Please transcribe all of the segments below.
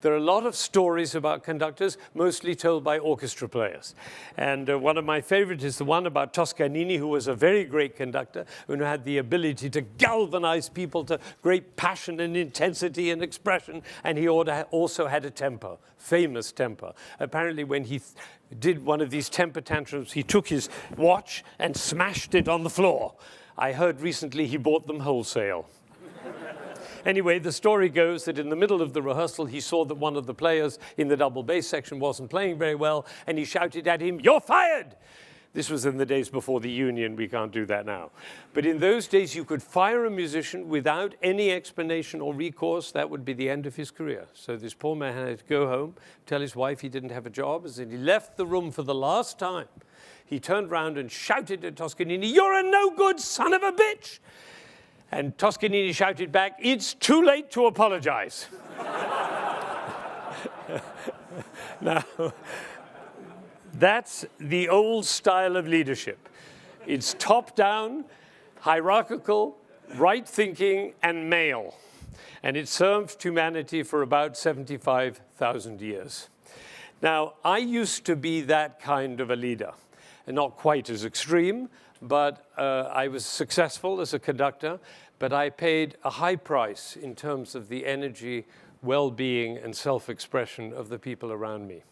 There are a lot of stories about conductors, mostly told by orchestra players. And one of my favorites is the one about Toscanini, who was a very great conductor, who had the ability to galvanize people to great passion and intensity and expression. And he also had a temper, famous temper. Apparently, when he did one of these temper tantrums, he took his watch and smashed it on the floor. I heard recently he bought them wholesale. Anyway, the story goes that in the middle of the rehearsal, he saw that one of the players in the double bass section wasn't playing very well, and he shouted at him, "You're fired!" This was in the days before the union. We can't do that now. But in those days, you could fire a musician without any explanation or recourse. That would be the end of his career. So this poor man had to go home, tell his wife he didn't have a job. As he left the room for the last time, he turned round and shouted at Toscanini, "You're a no-good son of a bitch!" And Toscanini shouted back, "It's too late to apologize." Now, that's the old style of leadership. It's top-down, hierarchical, right-thinking, and male. And it served humanity for about 75,000 years. Now, I used to be that kind of a leader, and not quite as extreme, but I was successful as a conductor, but I paid a high price in terms of the energy, well-being, and self-expression of the people around me.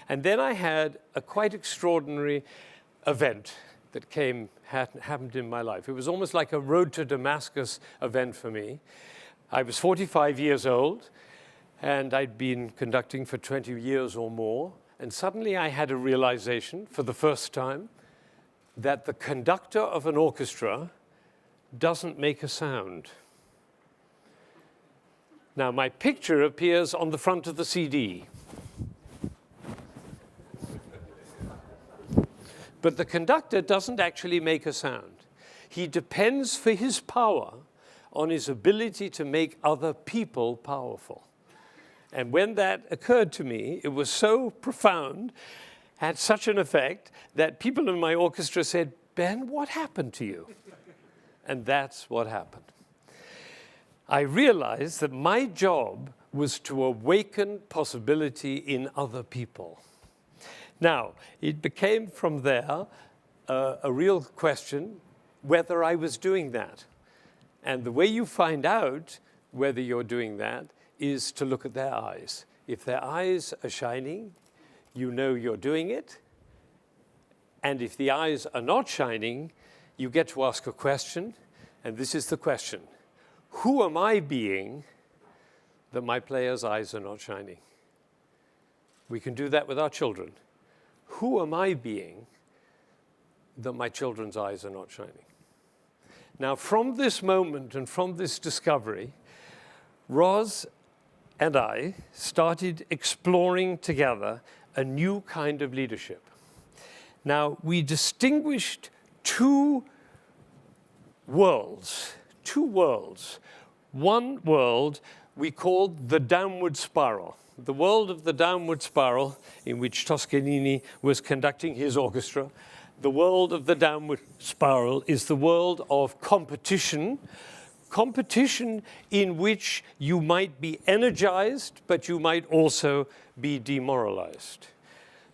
And then I had a quite extraordinary event that happened in my life. It was almost like a road to Damascus event for me. I was 45 years old, and I'd been conducting for 20 years or more, and suddenly I had a realization for the first time that the conductor of an orchestra doesn't make a sound. Now, my picture appears on the front of the CD. But the conductor doesn't actually make a sound. He depends for his power on his ability to make other people powerful. And when that occurred to me, it was so profound, had such an effect, that people in my orchestra said, "Ben, what happened to you?" And that's what happened. I realized that my job was to awaken possibility in other people. Now, it became from there a real question whether I was doing that. And the way you find out whether you're doing that is to look at their eyes. If their eyes are shining, you know you're doing it. And if the eyes are not shining, you get to ask a question. And this is the question: who am I being that my player's eyes are not shining? We can do that with our children. Who am I being that my children's eyes are not shining? Now, from this moment and from this discovery, Roz and I started exploring together a new kind of leadership. Now, we distinguished two worlds. One world we called the downward spiral. The world of the downward spiral, in which Toscanini was conducting his orchestra. The world of the downward spiral is the world of competition. Competition in which you might be energized, but you might also be demoralized.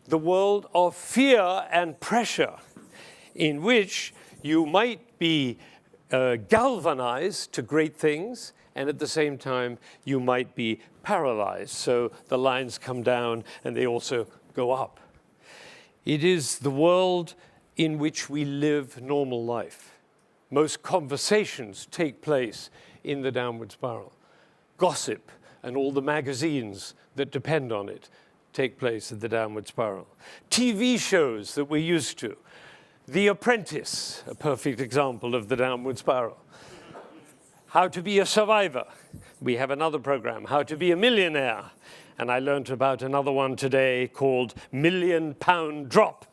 The world of fear and pressure, in which you might be galvanized to great things, and at the same time, you might be paralyzed. So the lines come down and they also go up. It is the world in which we live normal life. Most conversations take place in the downward spiral. Gossip and all the magazines that depend on it take place in the downward spiral. TV shows that we're used to. The Apprentice, a perfect example of the downward spiral. How to be a survivor. We have another program, How to be a Millionaire. And I learned about another one today called £1 Million Drop.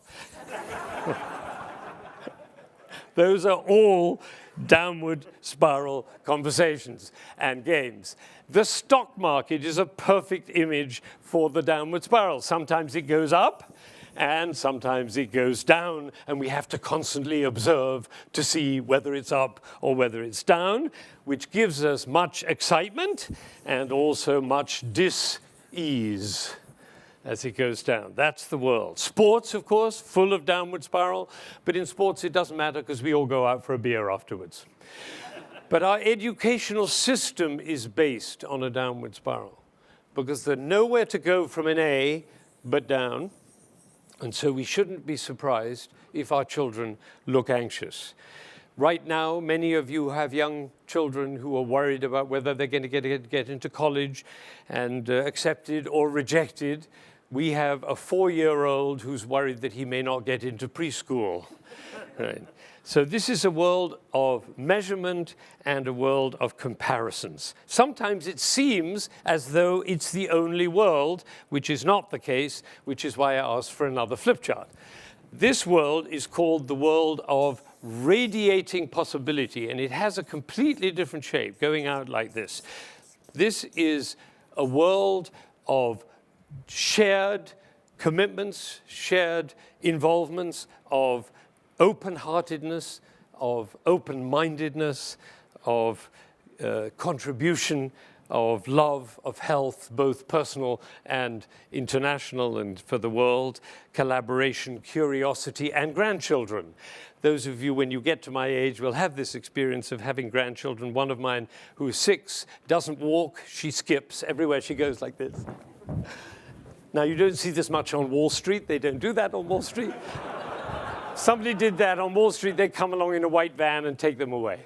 Those are all downward spiral conversations and games. The stock market is a perfect image for the downward spiral. Sometimes it goes up, and sometimes it goes down, and we have to constantly observe to see whether it's up or whether it's down, which gives us much excitement and also much ease as it goes down. That's the world. Sports, of course, full of downward spiral. But in sports, it doesn't matter because we all go out for a beer afterwards. But our educational system is based on a downward spiral because there's nowhere to go from an A but down. And so we shouldn't be surprised if our children look anxious. Right now, many of you have young children who are worried about whether they're going to get into college and accepted or rejected. We have a 4-year-old who's worried that he may not get into preschool. Right. So this is a world of measurement and a world of comparisons. Sometimes it seems as though it's the only world, which is not the case, which is why I asked for another flip chart. This world is called the world of radiating possibility, and it has a completely different shape, going out like this. This is a world of shared commitments, shared involvements, of open-heartedness, of open-mindedness, of contribution, of love, of health, both personal and international and for the world, collaboration, curiosity, and grandchildren. Those of you, when you get to my age, will have this experience of having grandchildren. One of mine, who is 6, doesn't walk, she skips. Everywhere she goes like this. Now, you don't see this much on Wall Street. They don't do that on Wall Street. Somebody did that on Wall Street, they'd come along in a white van and take them away.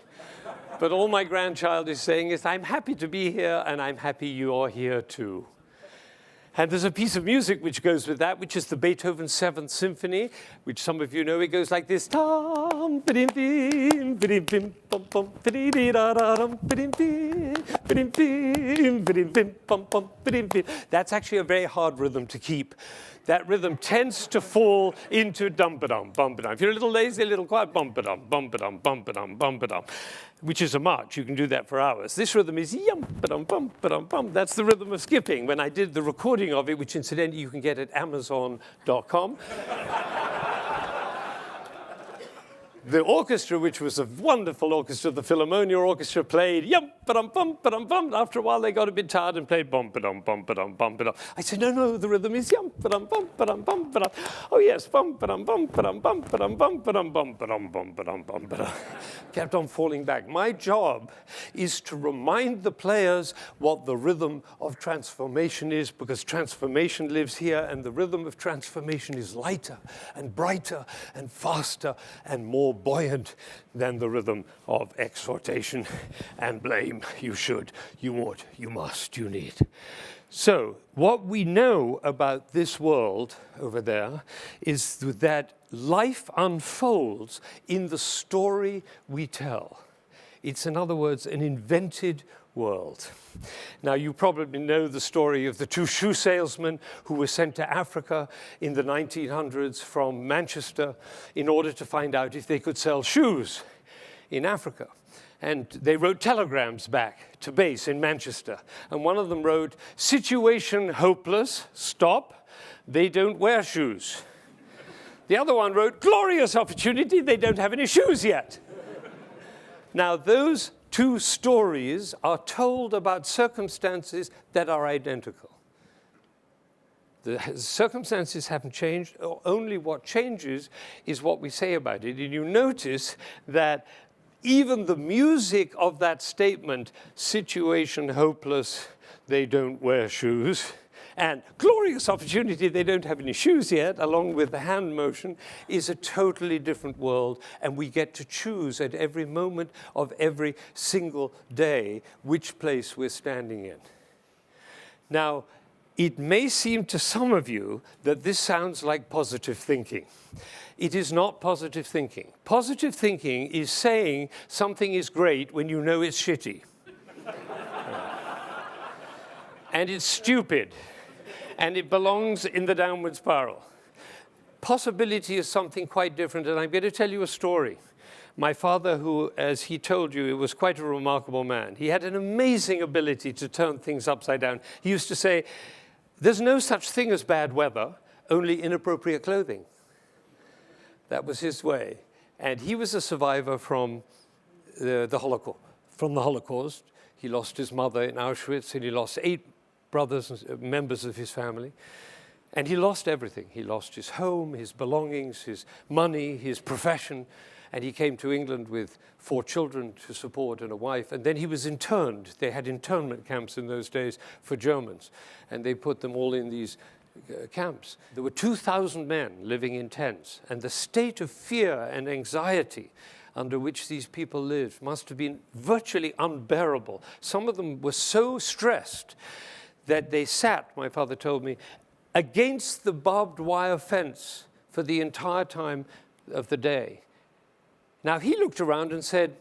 But all my grandchild is saying is, I'm happy to be here, and I'm happy you're here too. And there's a piece of music which goes with that, which is the Beethoven 7th Symphony, which some of you know. It goes like this. That's actually a very hard rhythm to keep. That rhythm tends to fall into dum-ba-dum, bum-ba-dum. If you're a little lazy, a little quiet, bum-ba-dum, bum-ba-dum, bum-ba-dum, bum-ba-dum, which is a march. You can do that for hours. This rhythm is yum-ba-dum, bum-ba-dum, bum. That's the rhythm of skipping. When I did the recording of it, which incidentally you can get at Amazon.com, the orchestra, which was a wonderful orchestra, the Philharmonia Orchestra, played yum-ba-dum-bum-ba-dum-bum. After a while, they got a bit tired and played bum-ba-dum, bum-ba-dum, bum-ba-dum. I said, no, the rhythm is yum-ba-dum, bum-ba-dum. Oh, yes, bum-ba-dum, bum-ba-dum, bum-ba-dum, bum-ba-dum, bum-ba-dum, bum-ba-dum, bum-ba-dum. Kept on falling back. My job is to remind the players what the rhythm of transformation is, because transformation lives here, and the rhythm of transformation is lighter and brighter and faster and more buoyant than the rhythm of exhortation and blame. You should, you ought, you must, you need. So what we know about this world over there is that life unfolds in the story we tell. It's, in other words, an invented world. Now, you probably know the story of the 2 shoe salesmen who were sent to Africa in the 1900s from Manchester in order to find out if they could sell shoes in Africa. And they wrote telegrams back to base in Manchester. And one of them wrote, "Situation hopeless, stop, they don't wear shoes." The other one wrote, "Glorious opportunity, they don't have any shoes yet." Now, those 2 stories are told about circumstances that are identical. The circumstances haven't changed. Only what changes is what we say about it. And you notice that even the music of that statement, situation hopeless, they don't wear shoes, and glorious opportunity, they don't have any shoes yet, along with the hand motion, is a totally different world. And we get to choose at every moment of every single day which place we're standing in. Now, it may seem to some of you that this sounds like positive thinking. It is not positive thinking. Positive thinking is saying something is great when you know it's shitty. And it's stupid. And it belongs in the downward spiral. Possibility is something quite different, and I'm going to tell you a story. My father, who, as he told you, was quite a remarkable man. He had an amazing ability to turn things upside down. He used to say, "There's no such thing as bad weather, only inappropriate clothing." That was his way. And he was a survivor from the Holocaust. He lost his mother in Auschwitz, and he lost 8 brothers and members of his family. And he lost everything. He lost his home, his belongings, his money, his profession. And he came to England with 4 children to support and a wife. And then he was interned. They had internment camps in those days for Germans. And they put them all in these camps. There were 2,000 men living in tents. And the state of fear and anxiety under which these people lived must have been virtually unbearable. Some of them were so stressed that they sat, my father told me, against the barbed wire fence for the entire time of the day. Now, he looked around and said,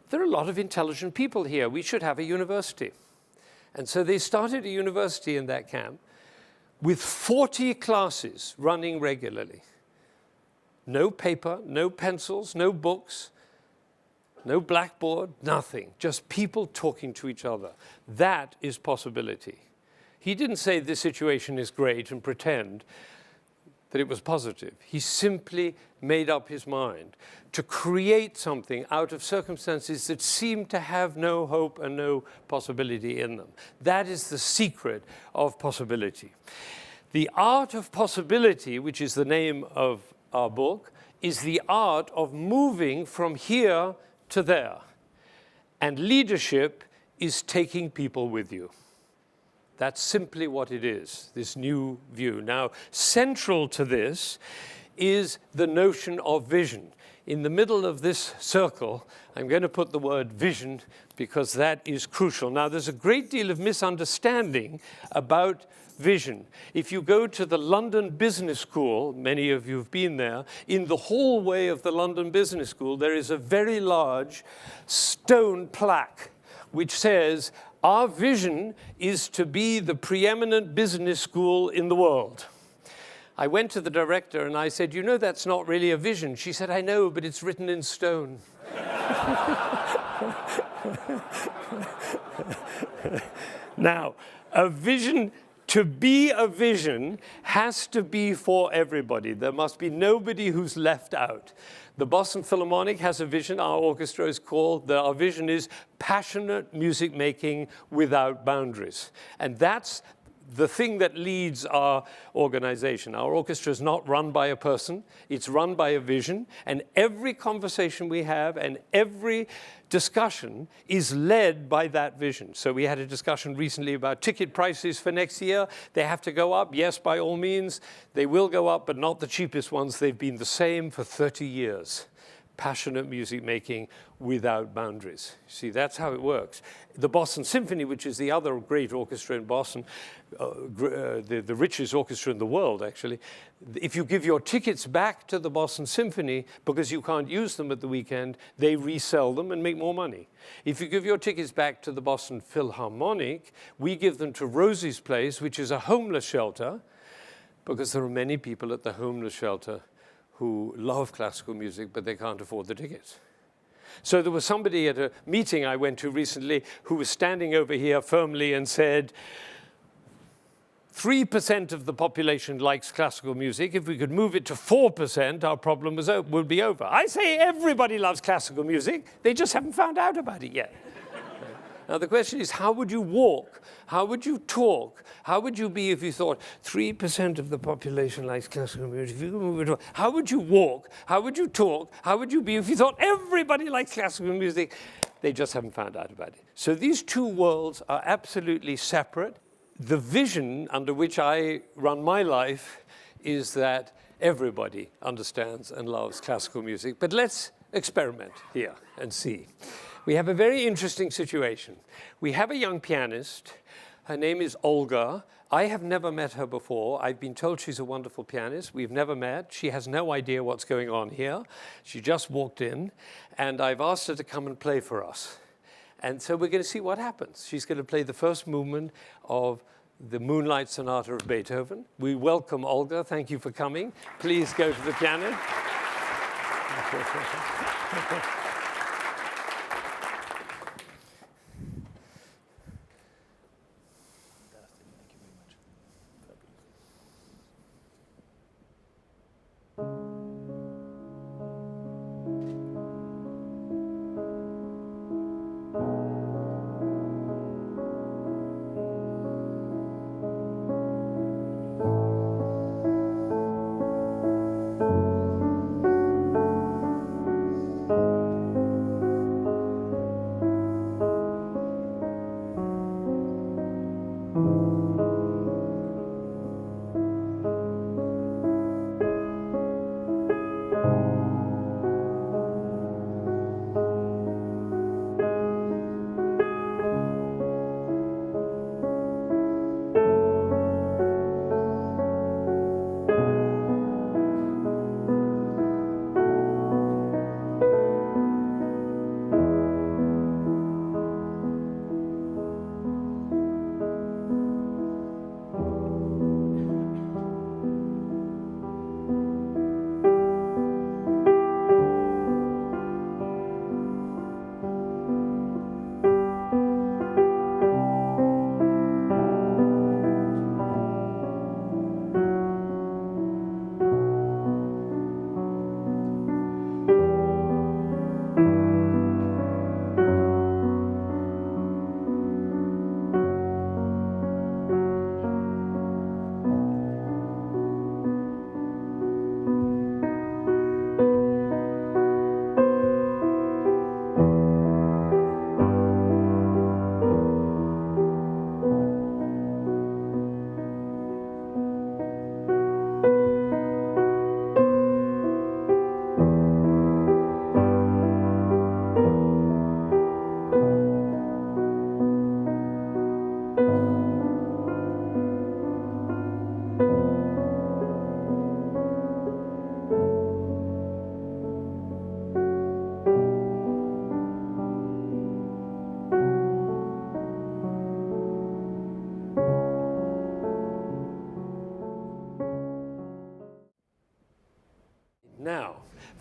there are a lot of intelligent people here. We should have a university. And so they started a university in that camp with 40 classes running regularly. No paper, no pencils, no books, no blackboard, nothing. Just people talking to each other. That is possibility. He didn't say this situation is great and pretend that it was positive. He simply made up his mind to create something out of circumstances that seemed to have no hope and no possibility in them. That is the secret of possibility. The art of possibility, which is the name of our book, is the art of moving from here to there. And leadership is taking people with you. That's simply what it is, this new view. Now, central to this is the notion of vision. In the middle of this circle, I'm going to put the word vision because that is crucial. Now, there's a great deal of misunderstanding about vision. If you go to the London Business School, many of you have been there, in the hallway of the London Business School, there is a very large stone plaque which says, our vision is to be the preeminent business school in the world. I went to the director and I said, you know, that's not really a vision. She said, I know, but it's written in stone. Now, a vision, to be a vision, has to be for everybody. There must be nobody who's left out. The Boston Philharmonic has a vision. Our orchestra is called, our vision is passionate music making without boundaries. And that's the thing that leads our organization. Our orchestra is not run by a person, it's run by a vision, and every conversation we have and every discussion is led by that vision. So we had a discussion recently about ticket prices for next year. They have to go up, yes, by all means. They will go up, but not the cheapest ones. They've been the same for 30 years. Passionate music making without boundaries. See, that's how it works. The Boston Symphony, which is the other great orchestra in Boston, the richest orchestra in the world, actually, if you give your tickets back to the Boston Symphony because you can't use them at the weekend, they resell them and make more money. If you give your tickets back to the Boston Philharmonic, we give them to Rosie's Place, which is a homeless shelter, because there are many people at the homeless shelter who love classical music, but they can't afford the tickets. So there was somebody at a meeting I went to recently who was standing over here firmly and said, 3% of the population likes classical music. If we could move it to 4%, our problem would be over. I say everybody loves classical music. They just haven't found out about it yet. Now, the question is, how would you walk? How would you talk? How would you be if you thought 3% of the population likes classical music? How would you walk? How would you talk? How would you be if you thought everybody likes classical music? They just haven't found out about it. So these two worlds are absolutely separate. The vision under which I run my life is that everybody understands and loves classical music. But let's experiment here and see. We have a very interesting situation. We have a young pianist. Her name is Olga. I have never met her before. I've been told she's a wonderful pianist. We've never met. She has no idea what's going on here. She just walked in, and I've asked her to come and play for us. And so we're going to see what happens. She's going to play the first movement of the Moonlight Sonata of Beethoven. We welcome Olga. Thank you for coming. Please go to the piano.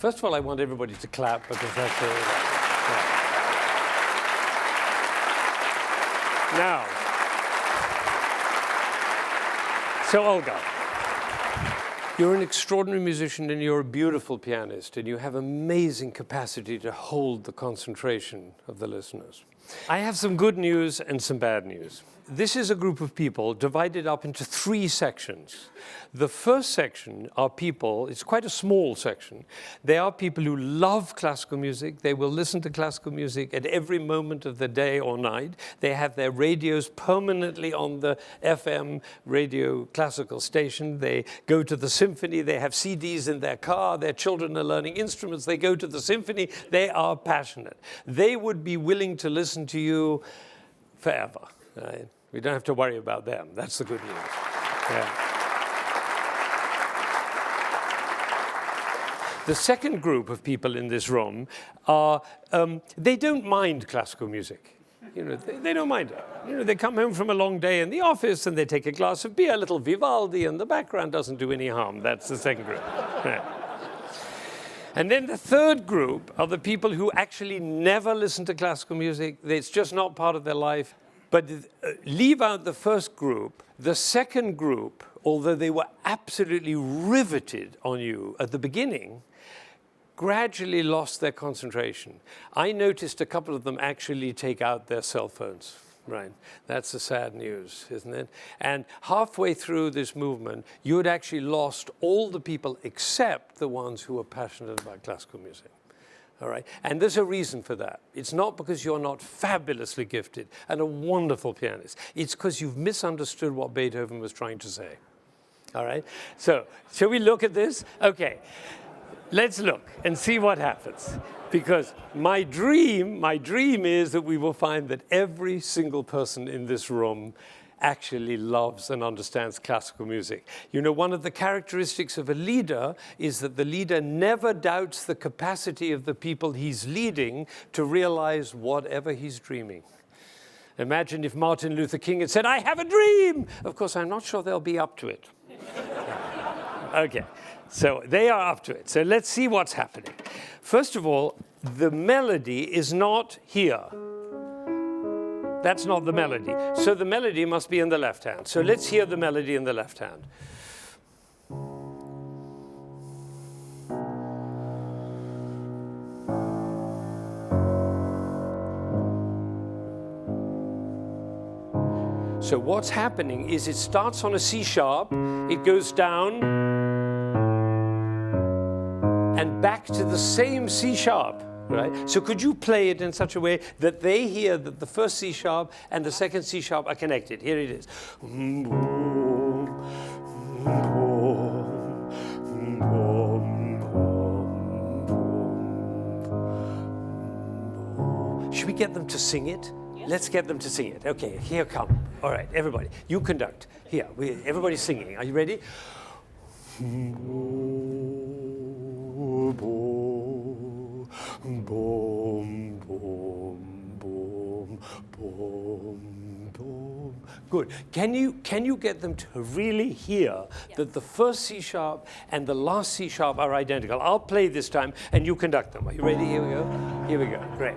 First of all, I want everybody to clap because that's yeah. Now, so Olga, you're an extraordinary musician and you're a beautiful pianist and you have amazing capacity to hold the concentration of the listeners. I have some good news and some bad news. This is a group of people divided up into 3 sections. The first section are people, it's quite a small section. They are people who love classical music. They will listen to classical music at every moment of the day or night. They have their radios permanently on the FM radio classical station. They go to the Symphony. They have CDs in their car. Their children are learning instruments. They go to the Symphony. They are passionate. They would be willing to listen to you forever. Right? We don't have to worry about them. That's the good news. Yeah. The second group of people in this room are, they don't mind classical music. You know, they don't mind it. You know, they come home from a long day in the office and they take a glass of beer, a little Vivaldi, and the background doesn't do any harm. That's the second group. Yeah. And then the third group are the people who actually never listen to classical music. It's just not part of their life. But leave out the first group. The second group, although they were absolutely riveted on you at the beginning, gradually lost their concentration. I noticed a couple of them actually take out their cell phones. Right, that's the sad news, isn't it? And halfway through this movement, you had actually lost all the people except the ones who were passionate about classical music. All right, and there's a reason for that. It's not because you're not fabulously gifted and a wonderful pianist. It's because you've misunderstood what Beethoven was trying to say. All right, so shall we look at this? Okay, let's look and see what happens. Because my dream is that we will find that every single person in this room actually loves and understands classical music. You know, one of the characteristics of a leader is that the leader never doubts the capacity of the people he's leading to realize whatever he's dreaming. Imagine if Martin Luther King had said, "I have a dream." Of course, I'm not sure they'll be up to it. Okay, so they are up to it. So let's see what's happening. First of all, the melody is not here. That's not the melody. So the melody must be in the left hand. So let's hear the melody in the left hand. So what's happening is it starts on a C sharp, it goes down, and back to the same C sharp. Right? So could you play it in such a way that they hear that the first C sharp and the second C sharp are connected? Here it is. Should we get them to sing it? Yes. Let's get them to sing it. Okay, here come. All right, everybody, you conduct. Here, everybody's singing. Are you ready? Boom, boom, boom, boom, boom. Good. Can you get them to really hear that the first C sharp and the last C sharp are identical? I'll play this time and you conduct them. Are you ready? Here we go. Here we go. Great.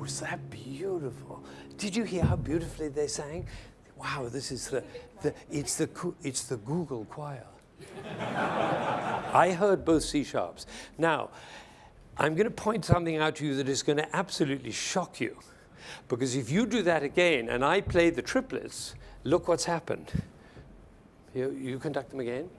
Is that beautiful? Did you hear how beautifully they sang? Wow, this is it's the Google choir. I heard both C sharps. Now, I'm going to point something out to you that is going to absolutely shock you. Because if you do that again and I play the triplets, look what's happened. You conduct them again.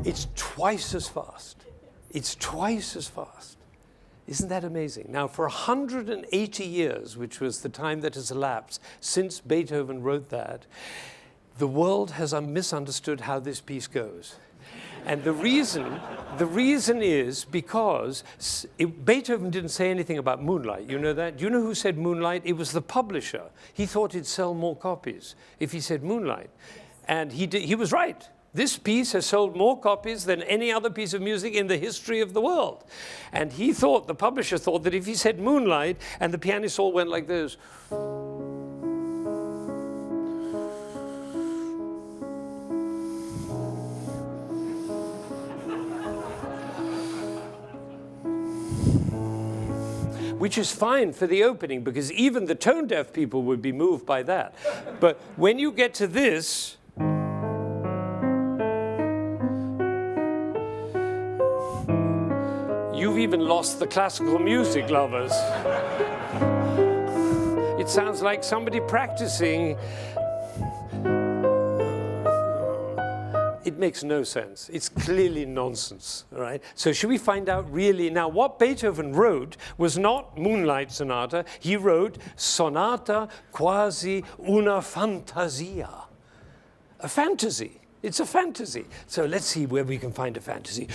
It's twice as fast. It's twice as fast. Isn't that amazing? Now, for 180 years, which was the time that has elapsed since Beethoven wrote that, the world has misunderstood how this piece goes. And the reason is because Beethoven didn't say anything about Moonlight. You know that? Do you know who said Moonlight? It was the publisher. He thought it'd sell more copies if he said Moonlight. And he was right. This piece has sold more copies than any other piece of music in the history of the world. And he thought, the publisher thought, that if he said Moonlight and the pianist all went like this, which is fine for the opening, because even the tone-deaf people would be moved by that. But when you get to this, you've even lost the classical music lovers. It sounds like somebody practicing. It makes no sense. It's clearly nonsense, all right? So should we find out really? Now, what Beethoven wrote was not Moonlight Sonata. He wrote Sonata quasi una fantasia. A fantasy. It's a fantasy. So let's see where we can find a fantasy.